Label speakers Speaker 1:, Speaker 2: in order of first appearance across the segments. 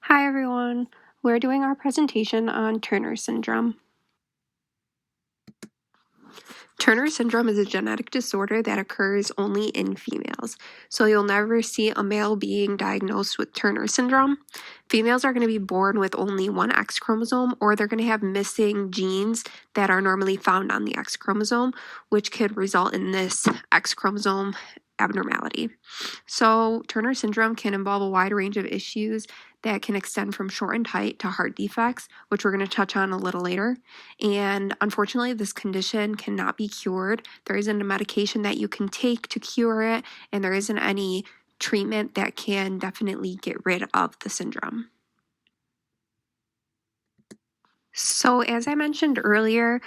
Speaker 1: Hi everyone, we're doing our presentation on Turner syndrome. Turner syndrome is a genetic disorder that occurs only in females. So you'll never see a male being diagnosed with Turner syndrome. Females are going to be born with only one X chromosome, or they're going to have missing genes that are normally found on the X chromosome, which could result in this X chromosome abnormality. So Turner syndrome can involve a wide range of issues that can extend from shortened height to heart defects, which we're going to touch on a little later. And unfortunately, this condition cannot be cured. There isn't a medication that you can take to cure it, and there isn't any treatment that can definitely get rid of the syndrome. So, as I mentioned earlier,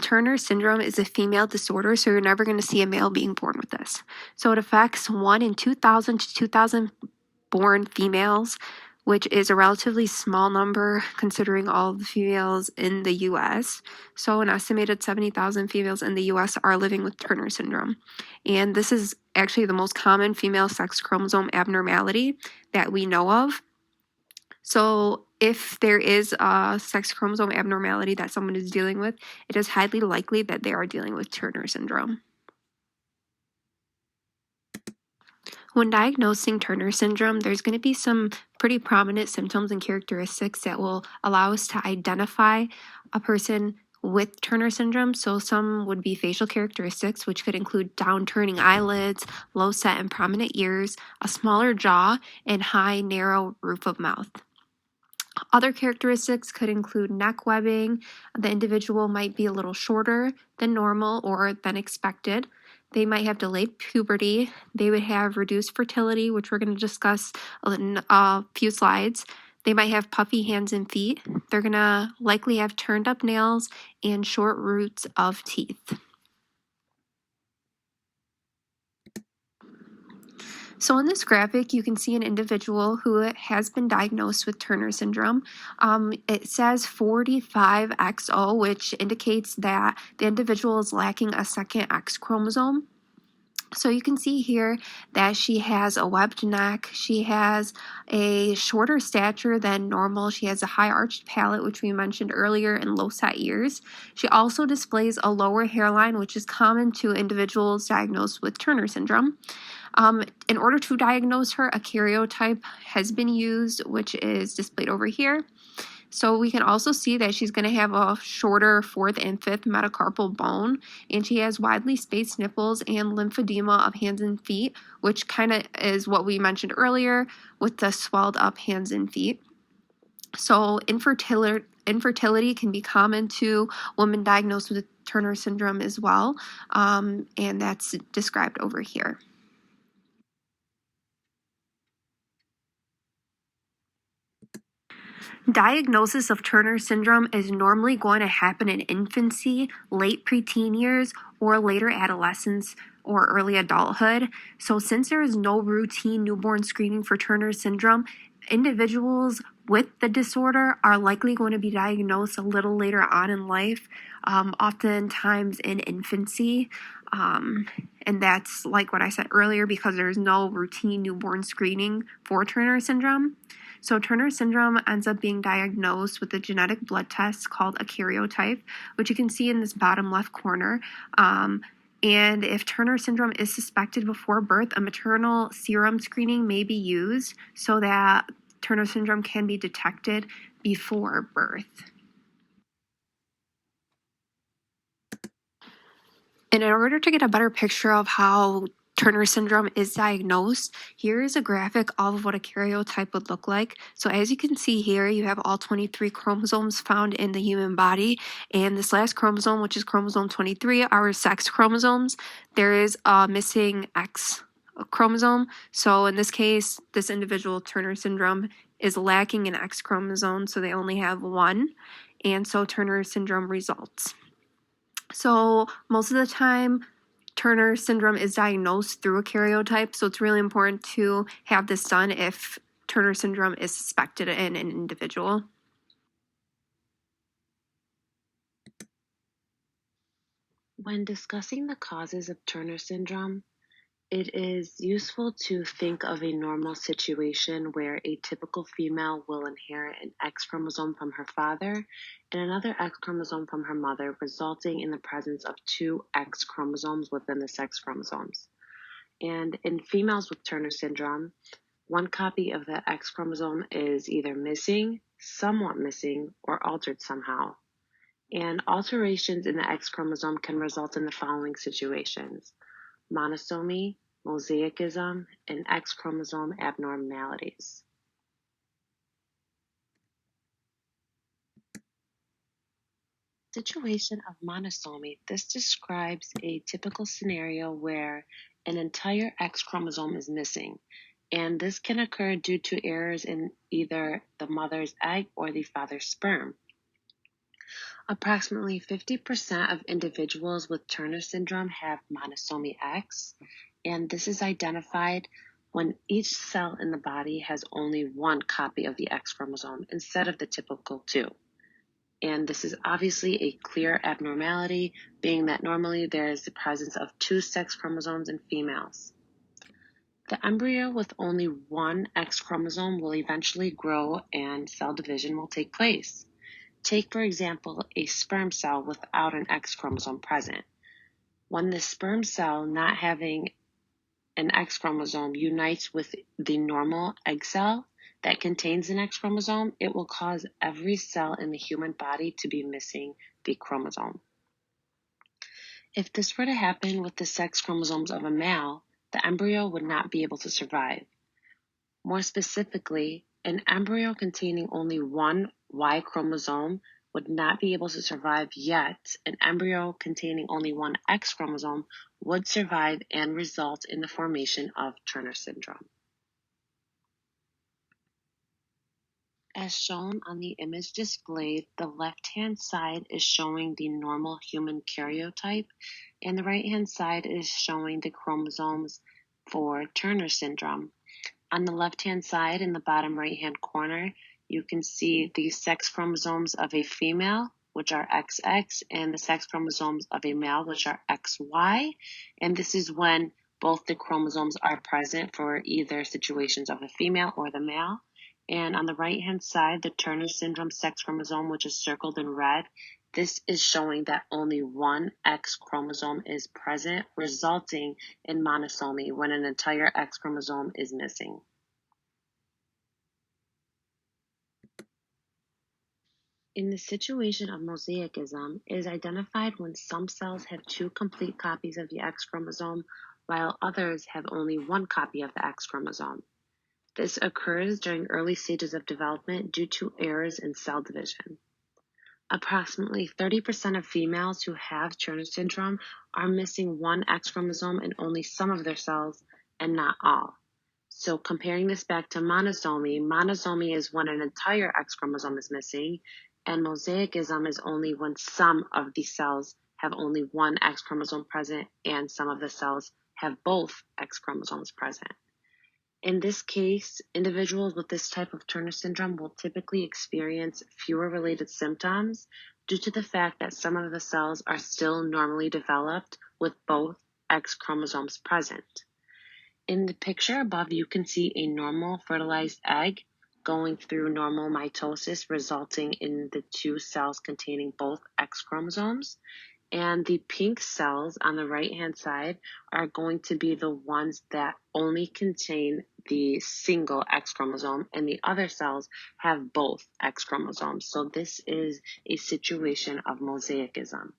Speaker 1: Turner syndrome is a female disorder, so you're never going to see a male being born with this. So, it affects 1 in 2,000 to 2,000 born females, which is a relatively small number considering all of the females in the US. So, an estimated 70,000 females in the US are living with Turner syndrome. And this is actually the most common female sex chromosome abnormality that we know of. So, if there is a sex chromosome abnormality that someone is dealing with, it is highly likely that they are dealing with Turner syndrome. When diagnosing Turner syndrome, there's going to be some pretty prominent symptoms and characteristics that will allow us to identify a person with Turner syndrome. So, some would be facial characteristics, which could include downturning eyelids, low set and prominent ears, a smaller jaw, and high, narrow roof of mouth. Other characteristics could include neck webbing. The individual might be a little shorter than normal or than expected. They might have delayed puberty. They would have reduced fertility, which we're going to discuss in a few slides. They might have puffy hands and feet. They're going to likely have turned up nails and short roots of teeth. So in this graphic, you can see an individual who has been diagnosed with Turner syndrome. It says 45XO, which indicates that the individual is lacking a second X chromosome. So you can see here that she has a webbed neck, she has a shorter stature than normal, she has a high arched palate, which we mentioned earlier, and low set ears. She also displays a lower hairline, which is common to individuals diagnosed with Turner syndrome. In order to diagnose her, a karyotype has been used, which is displayed over here. So we can also see that she's going to have a shorter fourth and fifth metacarpal bone, and she has widely spaced nipples and lymphedema of hands and feet, which kind of is what we mentioned earlier with the swelled up hands and feet. So infertility can be common to women diagnosed with Turner syndrome as well, and that's described over here. Diagnosis of Turner syndrome is normally going to happen in infancy, late preteen years, or later adolescence or early adulthood. So, since there is no routine newborn screening for Turner syndrome, individuals with the disorder are likely going to be diagnosed a little later on in life, oftentimes in infancy. And that's like what I said earlier because there's no routine newborn screening for Turner syndrome. So Turner syndrome ends up being diagnosed with a genetic blood test called a karyotype, which you can see in this bottom left corner. And if Turner syndrome is suspected before birth, a maternal serum screening may be used so that Turner syndrome can be detected before birth. And in order to get a better picture of how Turner syndrome is diagnosed, here is a graphic of what a karyotype would look like. So as you can see here, you have all 23 chromosomes found in the human body. And this last chromosome, which is chromosome 23, our sex chromosomes, there is a missing X chromosome. So in this case, this individual, Turner syndrome, is lacking an X chromosome, so they only have one. And so Turner syndrome results. So most of the time, Turner syndrome is diagnosed through a karyotype, so it's really important to have this done if Turner syndrome is suspected in an individual.
Speaker 2: When discussing the causes of Turner syndrome, It is useful to think of a normal situation where a typical female will inherit an X chromosome from her father and another X chromosome from her mother, resulting in the presence of two X chromosomes within the sex chromosomes. And in females with Turner syndrome, one copy of the X chromosome is either missing, somewhat missing, or altered somehow. And alterations in the X chromosome can result in the following situations: monosomy, mosaicism, and X chromosome abnormalities. Situation of monosomy. This describes a typical scenario where an entire X chromosome is missing, and this can occur due to errors in either the mother's egg or the father's sperm. Approximately 50% of individuals with Turner syndrome have monosomy X, and this is identified when each cell in the body has only one copy of the X chromosome instead of the typical two. And this is obviously a clear abnormality, being that normally there is the presence of two sex chromosomes in females. The embryo with only one X chromosome will eventually grow and cell division will take place. Take, for example, a sperm cell without an X chromosome present. When the sperm cell not having an X chromosome unites with the normal egg cell that contains an X chromosome, it will cause every cell in the human body to be missing the chromosome. If this were to happen with the sex chromosomes of a male, the embryo would not be able to survive. More specifically, an embryo containing only one Y chromosome would not be able to survive, yet an embryo containing only one X chromosome would survive and result in the formation of Turner syndrome. As shown on the image displayed, the left-hand side is showing the normal human karyotype, and the right-hand side is showing the chromosomes for Turner syndrome. On the left-hand side, in the bottom right-hand corner, you can see the sex chromosomes of a female, which are XX, and the sex chromosomes of a male, which are XY. And this is when both the chromosomes are present for either situations of the female or the male. And on the right-hand side, the Turner syndrome sex chromosome, which is circled in red, this is showing that only one X chromosome is present, resulting in monosomy when an entire X chromosome is missing. In the situation of mosaicism, it is identified when some cells have two complete copies of the X chromosome, while others have only one copy of the X chromosome. This occurs during early stages of development due to errors in cell division. Approximately 30% of females who have Turner syndrome are missing one X chromosome in only some of their cells and not all. So comparing this back to monosomy is when an entire X chromosome is missing, and mosaicism is only when some of the cells have only one X chromosome present and some of the cells have both X chromosomes present. In this case, individuals with this type of Turner syndrome will typically experience fewer related symptoms due to the fact that some of the cells are still normally developed with both X chromosomes present. In the picture above, you can see a normal fertilized egg going through normal mitosis, resulting in the two cells containing both X chromosomes. And the pink cells on the right-hand side are going to be the ones that only contain the single X chromosome, and the other cells have both X chromosomes. So this is a situation of mosaicism.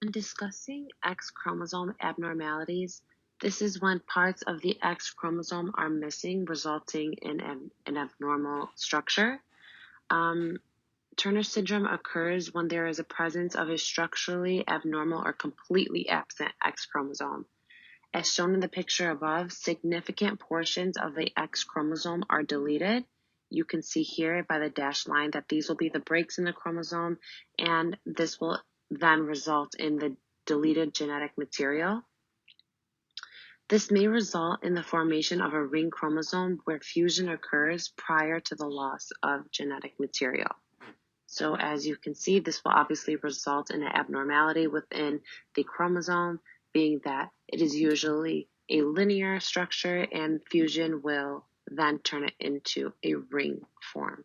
Speaker 2: When discussing X chromosome abnormalities, this is when parts of the X chromosome are missing, resulting in an abnormal structure. Turner syndrome occurs when there is a presence of a structurally abnormal or completely absent X chromosome. As shown in the picture above, significant portions of the X chromosome are deleted. You can see here by the dashed line that these will be the breaks in the chromosome, and this will then result in the deleted genetic material. This may result in the formation of a ring chromosome where fusion occurs prior to the loss of genetic material. So as you can see, this will obviously result in an abnormality within the chromosome, being that it is usually a linear structure and fusion will then turn it into a ring form.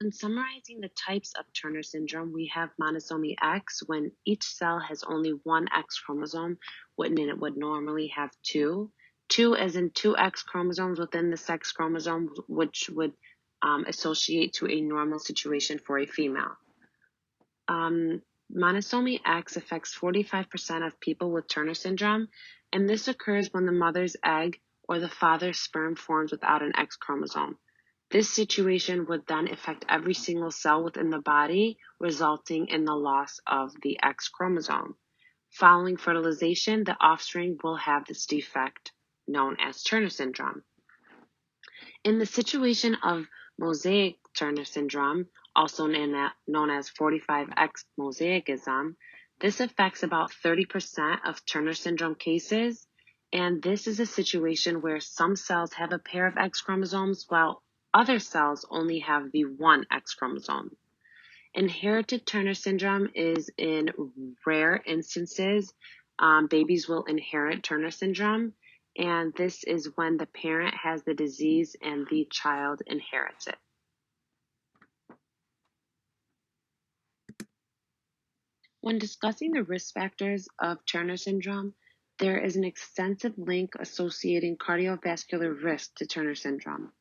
Speaker 2: In summarizing the types of Turner syndrome, we have monosomy X when each cell has only one X chromosome when it would normally have two. Two as in two X chromosomes within the sex chromosome, which would associate to a normal situation for a female. Monosomy X affects 45% of people with Turner syndrome, and this occurs when the mother's egg or the father's sperm forms without an X chromosome. This situation would then affect every single cell within the body, resulting in the loss of the X chromosome. Following fertilization, the offspring will have this defect known as Turner syndrome. In the situation of mosaic Turner syndrome, also known as 45X mosaicism, this affects about 30% of Turner syndrome cases, and this is a situation where some cells have a pair of X chromosomes while other cells only have the one X chromosome. Inherited Turner syndrome is in rare instances. Babies will inherit Turner syndrome, and this is when the parent has the disease and the child inherits it. When discussing the risk factors of Turner syndrome, there is an extensive link associating cardiovascular risk to Turner syndrome.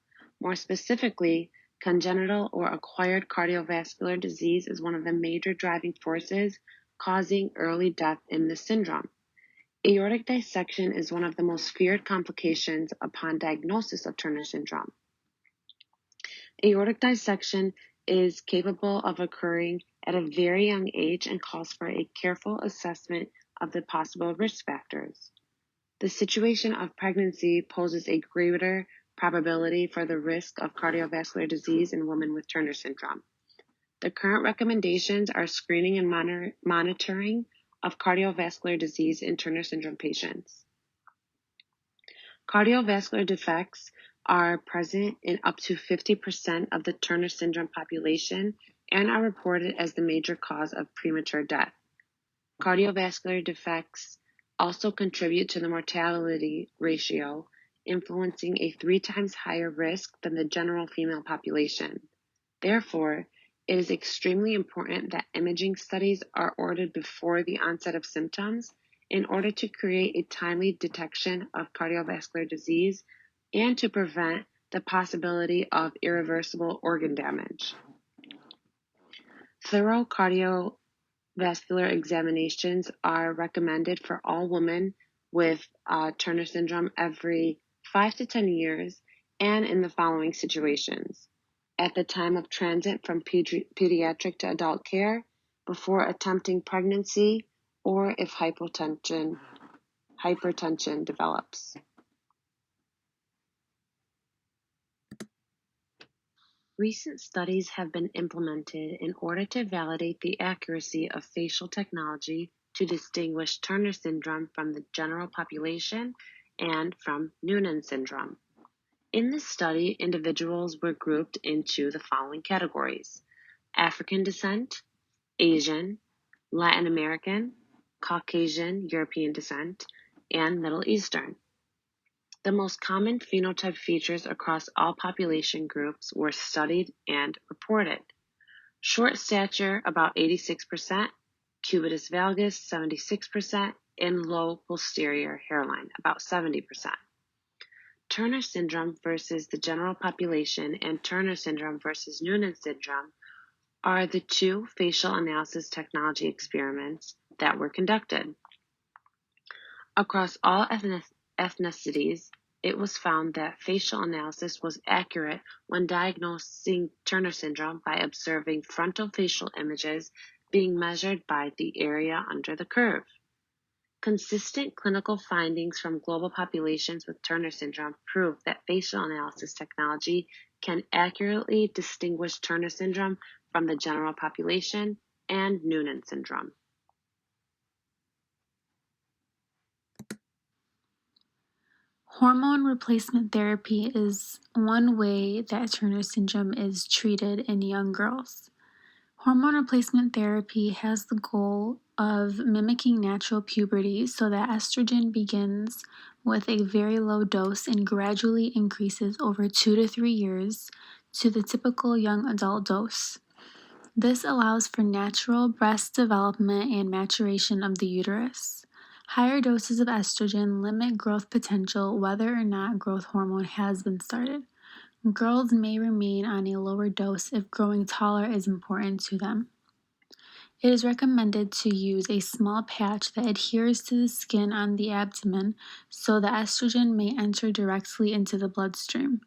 Speaker 2: More specifically, congenital or acquired cardiovascular disease is one of the major driving forces causing early death in this syndrome. Aortic dissection is one of the most feared complications upon diagnosis of Turner syndrome. Aortic dissection is capable of occurring at a very young age and calls for a careful assessment of the possible risk factors. The situation of pregnancy poses a greater probability for the risk of cardiovascular disease in women with Turner syndrome. The current recommendations are screening and monitoring of cardiovascular disease in Turner syndrome patients. Cardiovascular defects are present in up to 50% of the Turner syndrome population and are reported as the major cause of premature death. Cardiovascular defects also contribute to the mortality ratio, influencing a 3 times higher risk than the general female population. Therefore, it is extremely important that imaging studies are ordered before the onset of symptoms in order to create a timely detection of cardiovascular disease and to prevent the possibility of irreversible organ damage. Thorough cardiovascular examinations are recommended for all women with Turner syndrome every 5 to 10 years and in the following situations: at the time of transit from pediatric to adult care, before attempting pregnancy, or if hypertension develops. Recent studies have been implemented in order to validate the accuracy of facial technology to distinguish Turner syndrome from the general population and from Noonan syndrome. In this study, individuals were grouped into the following categories: African descent, Asian, Latin American, Caucasian European descent, and Middle Eastern. The most common phenotype features across all population groups were studied and reported. Short stature, about 86%, cubitus valgus, 76%, and low posterior hairline, about 70%. Turner syndrome versus the general population and Turner syndrome versus Noonan syndrome are the two facial analysis technology experiments that were conducted. Across all ethnicities, it was found that facial analysis was accurate when diagnosing Turner syndrome by observing frontal facial images being measured by the area under the curve. Consistent clinical findings from global populations with Turner syndrome prove that facial analysis technology can accurately distinguish Turner syndrome from the general population and Noonan syndrome.
Speaker 3: Hormone replacement therapy is one way that Turner syndrome is treated in young girls. Hormone replacement therapy has the goal of mimicking natural puberty so that estrogen begins with a very low dose and gradually increases over 2 to 3 years to the typical young adult dose. This allows for natural breast development and maturation of the uterus. Higher doses of estrogen limit growth potential whether or not growth hormone has been started. Girls may remain on a lower dose if growing taller is important to them. It is recommended to use a small patch that adheres to the skin on the abdomen so the estrogen may enter directly into the bloodstream.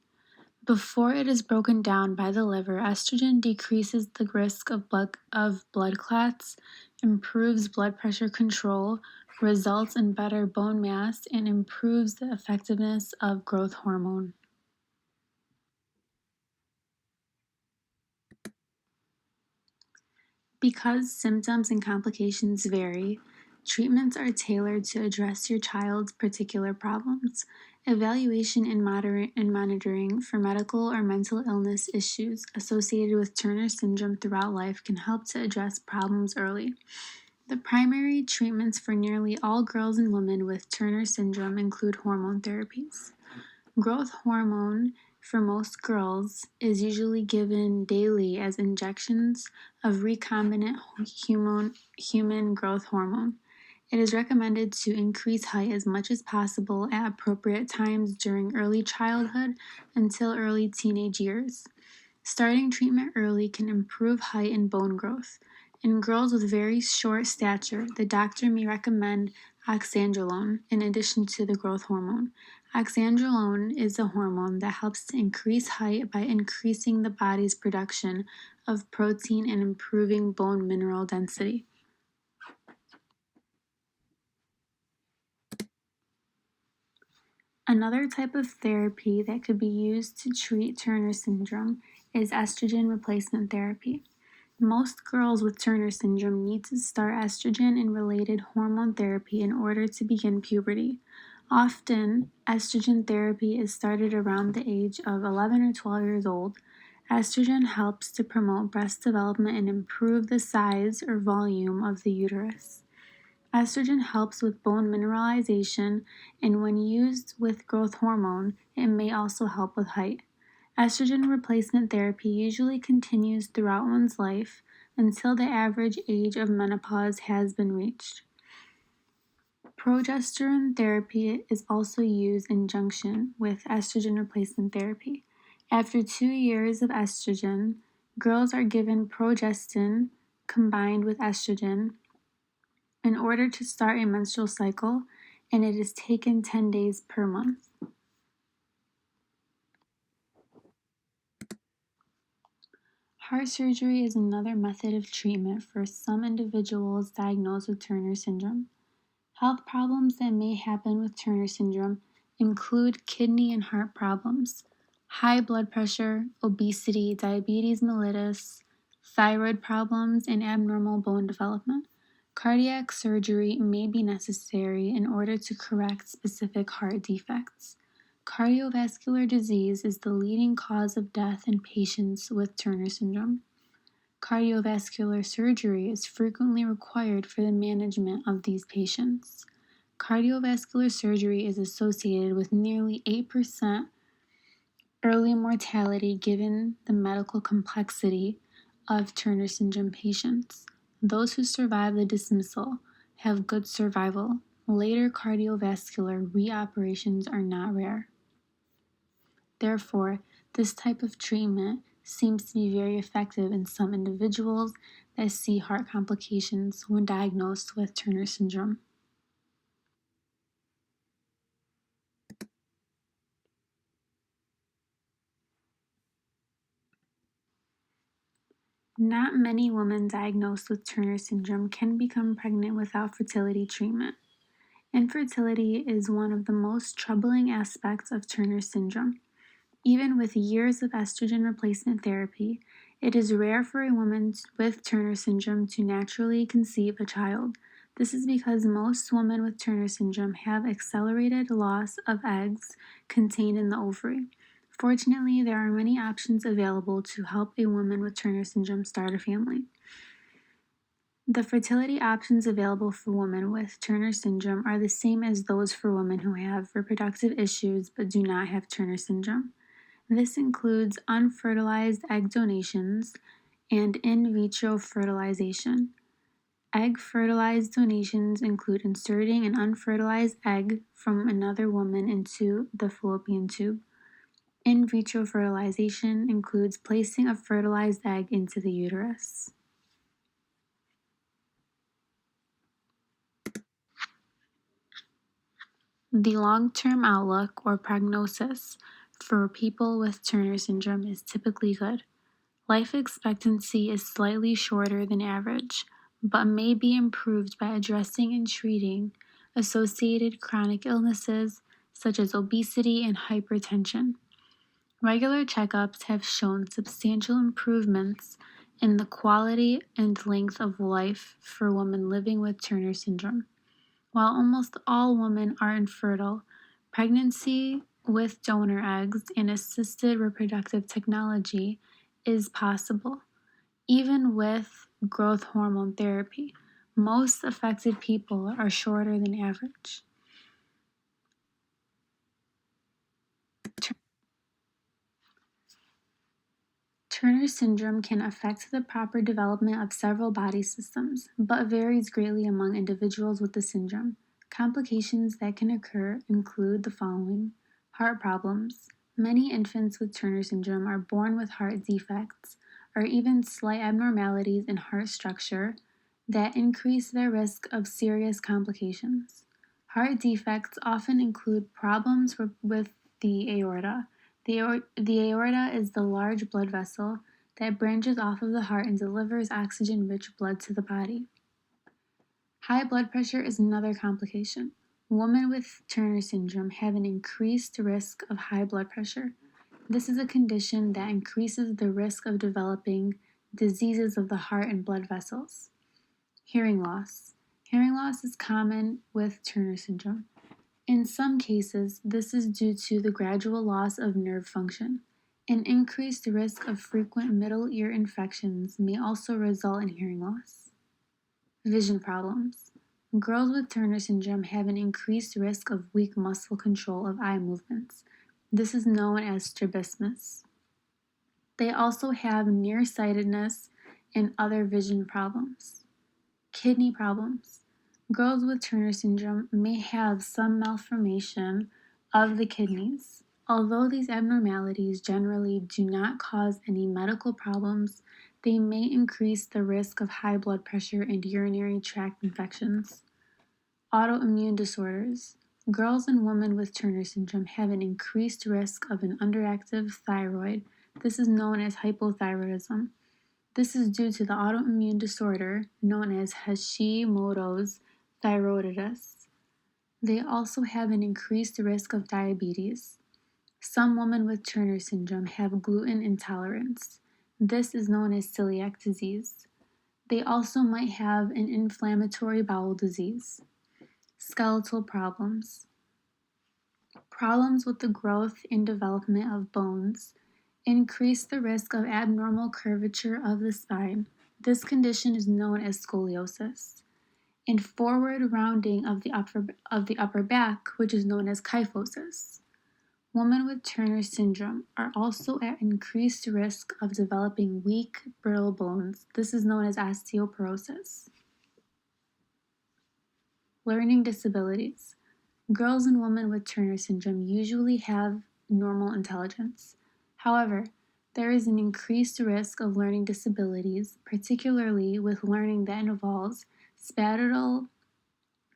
Speaker 3: Before it is broken down by the liver, estrogen decreases the risk of blood clots, improves blood pressure control, results in better bone mass, and improves the effectiveness of growth hormone. Because symptoms and complications vary, treatments are tailored to address your child's particular problems. Evaluation and monitoring for medical or mental illness issues associated with Turner syndrome throughout life can help to address problems early. The primary treatments for nearly all girls and women with Turner syndrome include hormone therapies. Growth hormone for most girls is usually given daily as injections of recombinant human growth hormone. It is recommended to increase height as much as possible at appropriate times during early childhood until early teenage years. Starting treatment early can improve height and bone growth. In girls with very short stature, the doctor may recommend oxandrolone in addition to the growth hormone. Oxandrolone is a hormone that helps to increase height by increasing the body's production of protein and improving bone mineral density. Another type of therapy that could be used to treat Turner syndrome is estrogen replacement therapy. Most girls with Turner syndrome need to start estrogen and related hormone therapy in order to begin puberty. Often, estrogen therapy is started around the age of 11 or 12 years old. Estrogen helps to promote breast development and improve the size or volume of the uterus. Estrogen helps with bone mineralization, and when used with growth hormone, it may also help with height. Estrogen replacement therapy usually continues throughout one's life until the average age of menopause has been reached. Progesterone therapy is also used in conjunction with estrogen replacement therapy. After 2 years of estrogen, girls are given progestin combined with estrogen in order to start a menstrual cycle, and it is taken 10 days per month. Heart surgery is another method of treatment for some individuals diagnosed with Turner syndrome. Health problems that may happen with Turner syndrome include kidney and heart problems, high blood pressure, obesity, diabetes mellitus, thyroid problems, and abnormal bone development. Cardiac surgery may be necessary in order to correct specific heart defects. Cardiovascular disease is the leading cause of death in patients with Turner syndrome. Cardiovascular surgery is frequently required for the management of these patients. Cardiovascular surgery is associated with nearly 8% early mortality given the medical complexity of Turner syndrome patients. Those who survive the dismissal have good survival. Later cardiovascular reoperations are not rare. Therefore, this type of treatment seems to be very effective in some individuals that see heart complications when diagnosed with Turner syndrome. Not many women diagnosed with Turner syndrome can become pregnant without fertility treatment. Infertility is one of the most troubling aspects of Turner syndrome. Even with years of estrogen replacement therapy, it is rare for a woman with Turner syndrome to naturally conceive a child. This is because most women with Turner syndrome have accelerated loss of eggs contained in the ovary. Fortunately, there are many options available to help a woman with Turner syndrome start a family. The fertility options available for women with Turner syndrome are the same as those for women who have reproductive issues but do not have Turner syndrome. This includes unfertilized egg donations and in vitro fertilization. Egg fertilized donations include inserting an unfertilized egg from another woman into the fallopian tube. In vitro fertilization includes placing a fertilized egg into the uterus. The long-term outlook or prognosis for people with Turner syndrome is typically good. Life expectancy is slightly shorter than average, but may be improved by addressing and treating associated chronic illnesses such as obesity and hypertension. Regular checkups have shown substantial improvements in the quality and length of life for women living with Turner syndrome. While almost all women are infertile, pregnancy with donor eggs and assisted reproductive technology is possible. Even with growth hormone therapy, most affected people are shorter than average. Turner syndrome can affect the proper development of several body systems, but varies greatly among individuals with the syndrome. Complications that can occur include the following: heart problems. Many infants with Turner syndrome are born with heart defects or even slight abnormalities in heart structure that increase their risk of serious complications. Heart defects often include problems with the aorta. The aorta is the large blood vessel that branches off of the heart and delivers oxygen-rich blood to the body. High blood pressure is another complication. Women with Turner syndrome have an increased risk of high blood pressure. This is a condition that increases the risk of developing diseases of the heart and blood vessels. Hearing loss. Hearing loss is common with Turner syndrome. In some cases, this is due to the gradual loss of nerve function. An increased risk of frequent middle ear infections may also result in hearing loss. Vision problems. Girls with Turner syndrome have an increased risk of weak muscle control of eye movements. This is known as strabismus. They also have nearsightedness and other vision problems. Kidney problems. Girls with Turner syndrome may have some malformation of the kidneys. Although these abnormalities generally do not cause any medical problems, they may increase the risk of high blood pressure and urinary tract infections. Autoimmune disorders. Girls and women with Turner syndrome have an increased risk of an underactive thyroid. This is known as hypothyroidism. This is due to the autoimmune disorder known as Hashimoto's thyroiditis. They also have an increased risk of diabetes. Some women with Turner syndrome have gluten intolerance. This is known as celiac disease. They also might have an inflammatory bowel disease. Skeletal problems. Problems with the growth and development of bones increase the risk of abnormal curvature of the spine. This condition is known as scoliosis. And forward rounding of the upper back, which is known as kyphosis. Women with Turner syndrome are also at increased risk of developing weak, brittle bones. This is known as osteoporosis. Learning disabilities. Girls and women with Turner syndrome usually have normal intelligence. However, there is an increased risk of learning disabilities, particularly with learning that involves spatial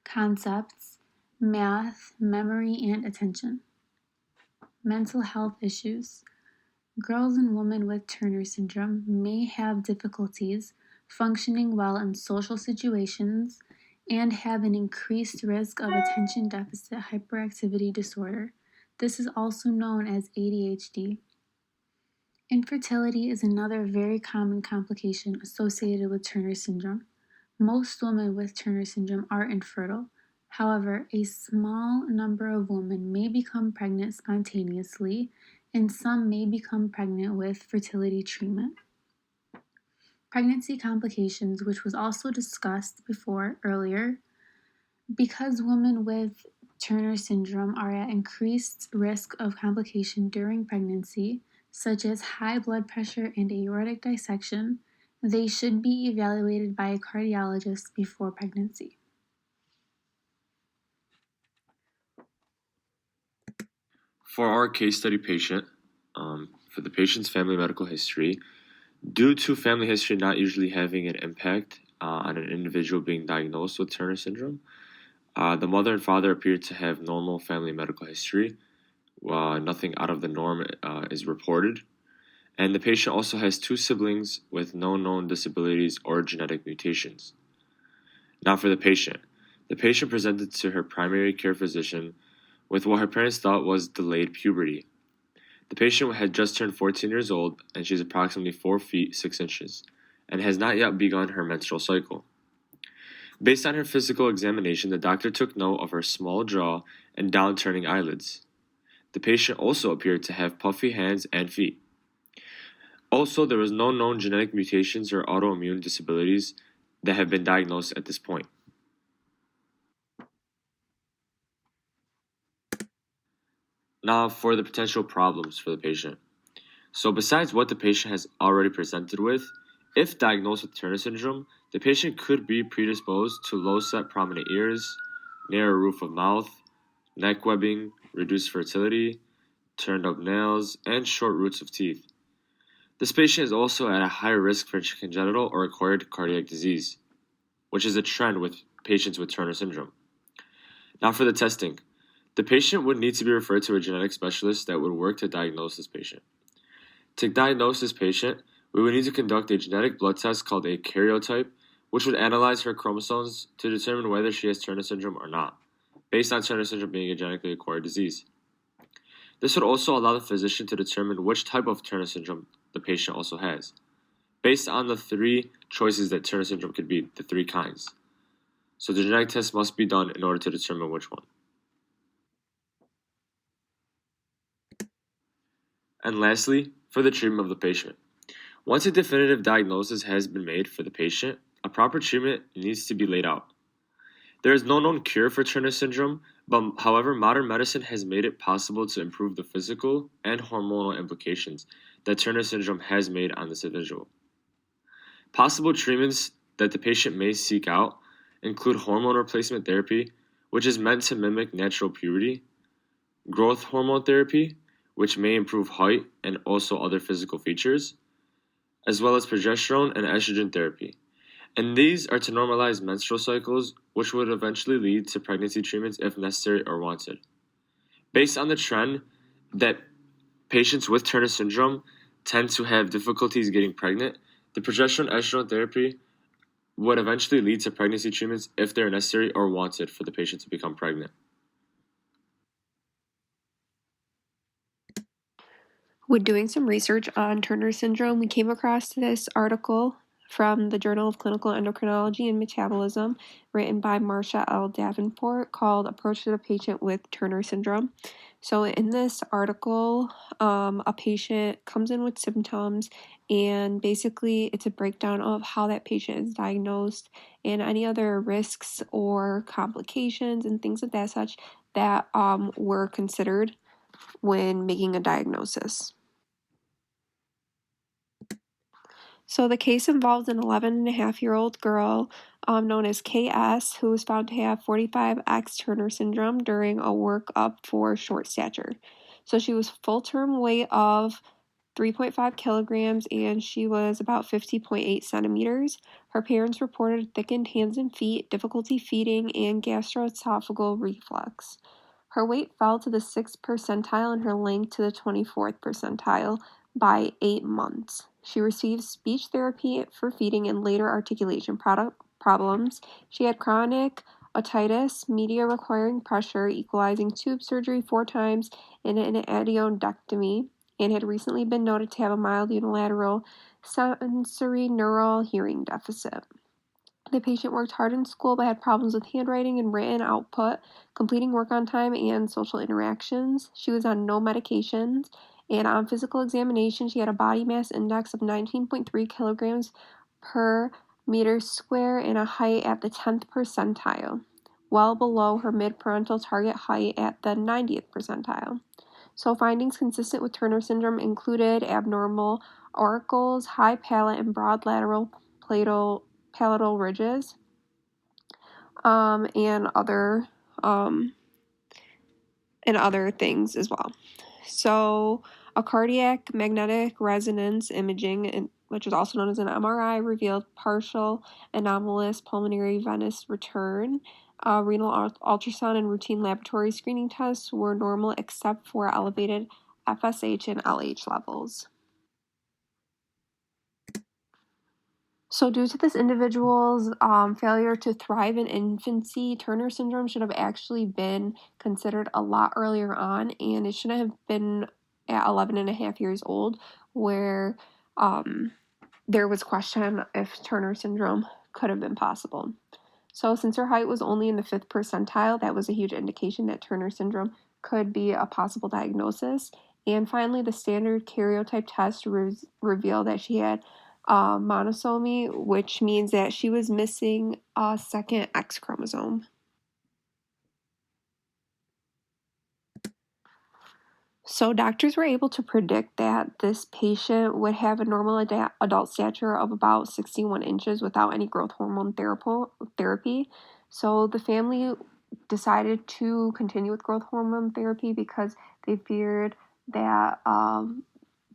Speaker 3: concepts, math, memory, and attention. Mental health issues. Girls and women with Turner syndrome may have difficulties functioning well in social situations and have an increased risk of attention deficit hyperactivity disorder. This is also known as ADHD. Infertility is another very common complication associated with Turner syndrome. Most women with Turner syndrome are infertile. However, a small number of women may become pregnant spontaneously, and some may become pregnant with fertility treatment. Pregnancy complications, which was also discussed before earlier, because women with Turner syndrome are at increased risk of complication during pregnancy, such as high blood pressure and aortic dissection, they should be evaluated by a cardiologist before pregnancy.
Speaker 4: For our case study patient, for the patient's family medical history, due to family history not usually having an impact on an individual being diagnosed with Turner syndrome, the mother and father appear to have normal family medical history. Nothing out of the norm is reported. And the patient also has two siblings with no known disabilities or genetic mutations. Now, for the patient presented to her primary care physician with what her parents thought was delayed puberty. The patient had just turned 14 years old and she's approximately 4 feet 6 inches and has not yet begun her menstrual cycle. Based on her physical examination, the doctor took note of her small jaw and down-turning eyelids. The patient also appeared to have puffy hands and feet. Also, there was no known genetic mutations or autoimmune disabilities that have been diagnosed at this point. Now, for the potential problems for the patient. So, besides what the patient has already presented with, if diagnosed with Turner syndrome, the patient could be predisposed to low-set prominent ears, narrow roof of mouth, neck webbing, reduced fertility, turned-up nails, and short roots of teeth. This patient is also at a higher risk for congenital or acquired cardiac disease, which is a trend with patients with Turner syndrome. Now for the testing. The patient would need to be referred to a genetic specialist that would work to diagnose this patient. To diagnose this patient, we would need to conduct a genetic blood test called a karyotype, which would analyze her chromosomes to determine whether she has Turner syndrome or not, based on Turner syndrome being a genetically acquired disease. This would also allow the physician to determine which type of Turner syndrome the patient also has, based on the three choices that Turner syndrome could be, the three kinds. So the genetic test must be done in order to determine which one. And lastly, for the treatment of the patient. Once a definitive diagnosis has been made for the patient, a proper treatment needs to be laid out. There is no known cure for Turner syndrome, but however, modern medicine has made it possible to improve the physical and hormonal implications that Turner syndrome has made on this individual. Possible treatments that the patient may seek out include hormone replacement therapy, which is meant to mimic natural puberty, growth hormone therapy, which may improve height and also other physical features, as well as progesterone and estrogen therapy. And these are to normalize menstrual cycles, which would eventually lead to pregnancy treatments if necessary or wanted. Based on the trend that patients with Turner syndrome tend to have difficulties getting pregnant, the progesterone estrogen therapy would eventually lead to pregnancy treatments if they're necessary or wanted for the patient to become pregnant.
Speaker 1: When doing some research on Turner syndrome, we came across this article from the Journal of Clinical Endocrinology and Metabolism, written by Marcia L. Davenport, called Approach to the Patient with Turner Syndrome. So in this article, a patient comes in with symptoms, and basically it's a breakdown of how that patient is diagnosed and any other risks or complications and things of that such that were considered when making a diagnosis. So the case involved an 11-and-a-half-year-old girl known as KS, who was found to have 45X Turner syndrome during a workup for short stature. So she was full-term weight of 3.5 kilograms, and she was about 50.8 centimeters. Her parents reported thickened hands and feet, difficulty feeding, and gastroesophageal reflux. Her weight fell to the 6th percentile and her length to the 24th percentile by 8 months. She received speech therapy for feeding and later articulation problems. She had chronic otitis media requiring pressure, equalizing tube surgery 4 times, and an adiponectomy, and had recently been noted to have a mild unilateral sensory neural hearing deficit. The patient worked hard in school but had problems with handwriting and written output, completing work on time, and social interactions. She was on no medications. And on physical examination, she had a body mass index of 19.3 kilograms per meter square and a height at the 10th percentile, well below her mid-parental target height at the 90th percentile. So findings consistent with Turner syndrome included abnormal auricles, high palate, and broad lateral palatal ridges, and other things as well. So a cardiac magnetic resonance imaging, which is also known as an MRI, revealed partial anomalous pulmonary venous return. Renal ultrasound and routine laboratory screening tests were normal except for elevated FSH and LH levels. So, due to this individual's failure to thrive in infancy, Turner syndrome should have actually been considered a lot earlier on, and it shouldn't have been at 11 and a half years old, where there was question if Turner syndrome could have been possible. So, since her height was only in the 5th percentile, that was a huge indication that Turner syndrome could be a possible diagnosis. And finally, the standard karyotype test revealed that she had monosomy, which means that she was missing a second X chromosome. So doctors were able to predict that this patient would have a normal adult stature of about 61 inches without any growth hormone therapy. So the family decided to continue with growth hormone therapy because they feared that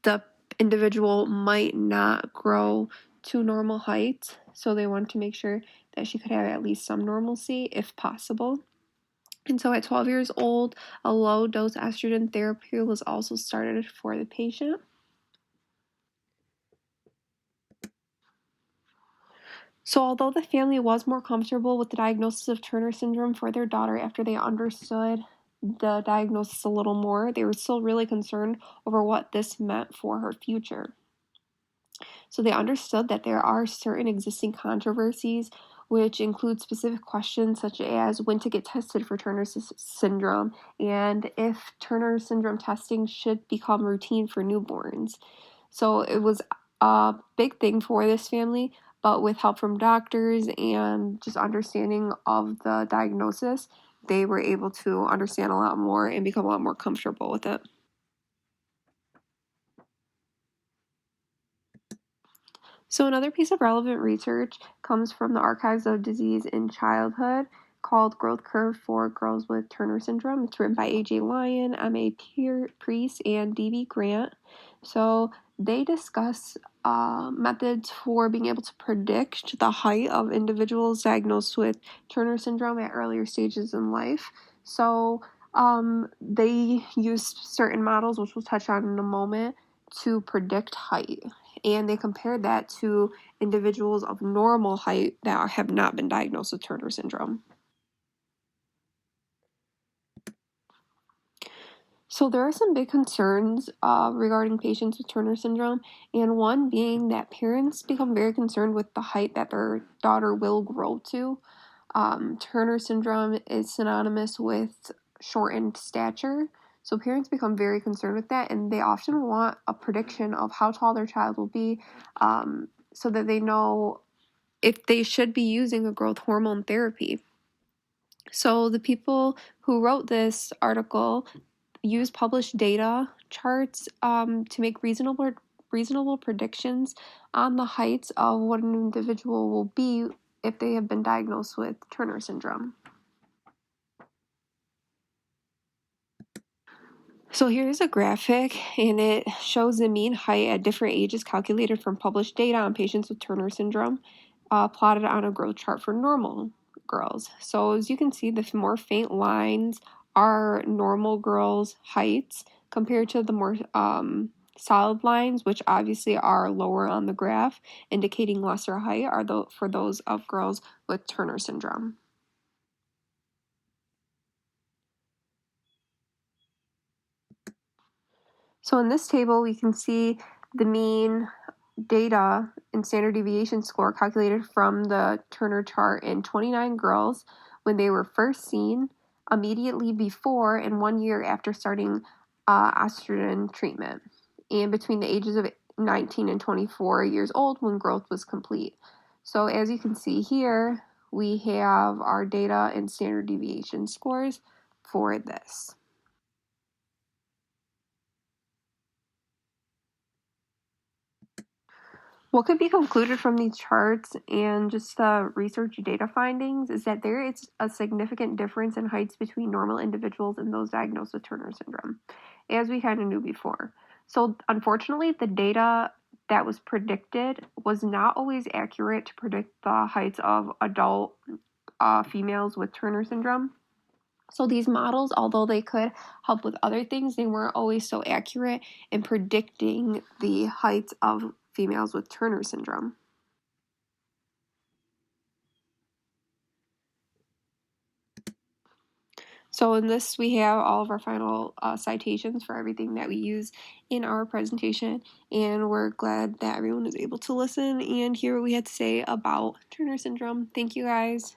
Speaker 1: the individual might not grow to normal height. So they wanted to make sure that she could have at least some normalcy if possible. And so at 12 years old, a low dose estrogen therapy was also started for the patient. So although the family was more comfortable with the diagnosis of Turner syndrome for their daughter after they understood the diagnosis a little more, they were still really concerned over what this meant for her future. So they understood that there are certain existing controversies, which include specific questions such as when to get tested for Turner syndrome and if Turner syndrome testing should become routine for newborns. So it was a big thing for this family, but with help from doctors and just understanding of the diagnosis, they were able to understand a lot more and become a lot more comfortable with it. So another piece of relevant research comes from the Archives of Disease in Childhood called Growth Curve for Girls with Turner Syndrome. It's written by A.J. Lyon, M.A. Priest, and D.B. Grant. So they discuss methods for being able to predict the height of individuals diagnosed with Turner syndrome at earlier stages in life. So they use certain models, which we'll touch on in a moment, to predict height. And they compared that to individuals of normal height that have not been diagnosed with Turner syndrome. So there are some big concerns regarding patients with Turner syndrome, and one being that parents become very concerned with the height that their daughter will grow to. Turner syndrome is synonymous with shortened stature, so parents become very concerned with that, and they often want a prediction of how tall their child will be, so that they know if they should be using a growth hormone therapy. So the people who wrote this article use published data charts to make reasonable predictions on the heights of what an individual will be if they have been diagnosed with Turner syndrome. So here's a graphic, and it shows the mean height at different ages calculated from published data on patients with Turner syndrome, plotted on a growth chart for normal girls. So as you can see, the more faint lines are normal girls' heights compared to the more solid lines, which obviously are lower on the graph, indicating lesser height, are for those of girls with Turner syndrome. So in this table, we can see the mean data and standard deviation score calculated from the Turner chart in 29 girls when they were first seen, immediately before and 1 year after starting estrogen treatment, and between the ages of 19 and 24 years old when growth was complete. So as you can see here, we have our data and standard deviation scores for this. What could be concluded from these charts and just the research data findings is that there is a significant difference in heights between normal individuals and those diagnosed with Turner syndrome, as we kind of knew before. So, unfortunately, the data that was predicted was not always accurate to predict the heights of adult females with Turner syndrome. So these models, although they could help with other things, they weren't always so accurate in predicting the heights of females with Turner syndrome. So in this, we have all of our final citations for everything that we use in our presentation, and we're glad that everyone was able to listen and hear what we had to say about Turner syndrome. Thank you guys.